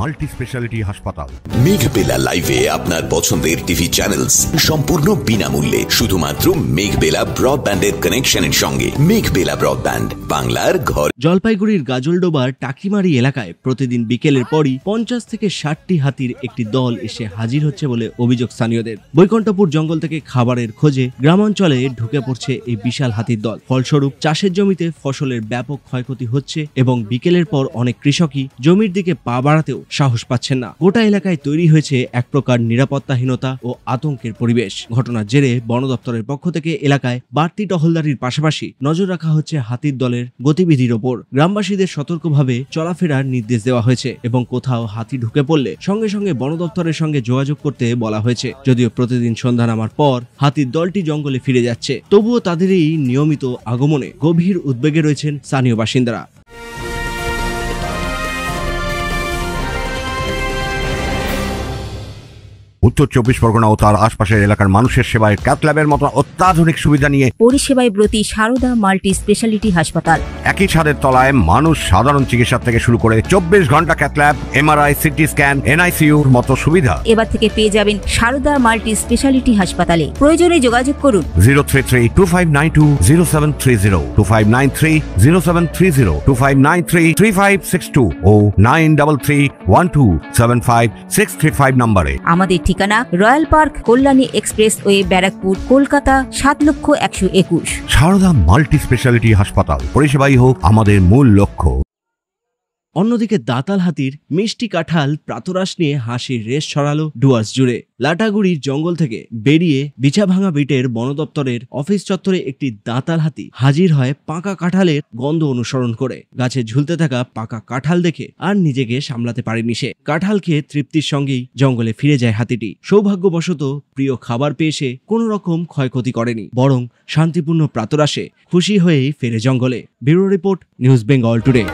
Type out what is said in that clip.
Multi speciality হাসপাতাল। মেঘবেলা লাইভে আপনার পছন্দের টিভি চ্যানেলস সম্পূর্ণ বিনামূল্যে, শুধুমাত্র মেঘবেলা ব্রডব্যান্ডের কানেকশনের সঙ্গে। মেঘবেলা ব্রডব্যান্ড, বাংলার ঘর। জলপাইগুড়ির গাজলডোবার টাকিমারি এলাকায় প্রতিদিন বিকেলের পরই 50 থেকে 60টি হাতির একটি দল এসে হাজির হচ্ছে বলে অভিযোগ স্থানীয়দের। বৈকুণ্ঠপুর জঙ্গল থেকে খাবারের খোঁজে গ্রামাঞ্চলে ঢুকে পড়ছে এই বিশাল হাতির দল। ফলস্বরূপ চাষের জমিতে ফসলের ব্যাপক ক্ষয়ক্ষতি হচ্ছে এবং বিকেলের পর অনেক কৃষকই জমির দিকে পা বাড়াতেও সাহস পাচ্ছেন না। গোটা এলাকায় তৈরি হয়েছে এক প্রকার নিরাপত্তাহীনতা ও আতঙ্কের পরিবেশ। ঘটনার জেরে বন দপ্তরের পক্ষ থেকে এলাকায় বাড়তি টহলদারির পাশাপাশি নজর রাখা হচ্ছে হাতির দলের গতিবিধির ওপর। গ্রামবাসীদের সতর্কভাবে চলাফেরার নির্দেশ দেওয়া হয়েছে এবং কোথাও হাতি ঢুকে পড়লে সঙ্গে সঙ্গে বন দপ্তরের সঙ্গে যোগাযোগ করতে বলা হয়েছে। যদিও প্রতিদিন সন্ধ্যা নামার পর হাতির দলটি জঙ্গলে ফিরে যাচ্ছে, তবুও তাদের এই নিয়মিত আগমনে গভীর উদ্বেগে রয়েছেন স্থানীয় বাসিন্দারা। উত্তর 24 পরগনা ও তার আশপাশের এলাকার মানুষের সেবায় ক্যাথ ল্যাবের মতো অত্যাধুনিক সুবিধা নিয়ে পরিষেবায় ব্রতী সারদা মাল্টি স্পেশালিটি হাসপাতাল। একই ছাদের তলায় মানুষ সাধারণ চিকিৎসা থেকে শুরু করে 24 ঘন্টা cath lab, MRI, CT scan, এনআইসিইউর মতো সুবিধা এবার থেকে পেয়ে যাবেন সারদা মাল্টি স্পেশালিটি হাসপাতালে। প্রয়োজনে যোগাযোগ করুন 033-2592-0730, 2593-0730, 2593-3562 ও 9331275635 নম্বরে। আমাদের ঠিকানা Royal Park, Kalyani Expressway, Barrackpore, Kolkata 7,121। Sarada multi speciality হাসপাতাল, পরিষেবাই হোক আমাদের মূল লক্ষ্য। অন্যদিকে দাতাল হাতির মিষ্টি কাঁঠাল প্রাতরাশ নিয়ে হাসির রেশ ছড়ালো ডুয়ার্স জুড়ে। লাটাগুড়ির জঙ্গল থেকে বেরিয়ে বিছাভাঙা বিটের বন দপ্তরের অফিস চত্বরে একটি দাতাল হাতি হাজির হয় পাকা কাঁঠালের গন্ধ অনুসরণ করে। গাছে ঝুলতে থাকা পাকা কাঁঠাল দেখে আর নিজেকে সামলাতে পারেনি সে। কাঁঠাল খেয়ে তৃপ্তির সঙ্গেই জঙ্গলে ফিরে যায় হাতিটি। সৌভাগ্যবশত প্রিয় খাবার পেয়ে সে কোনো রকম ক্ষয়ক্ষতি করেনি, বরং শান্তিপূর্ণ প্রাতরাশে খুশি হয়েই ফেরে জঙ্গলে। Bureau report, news Bengal today.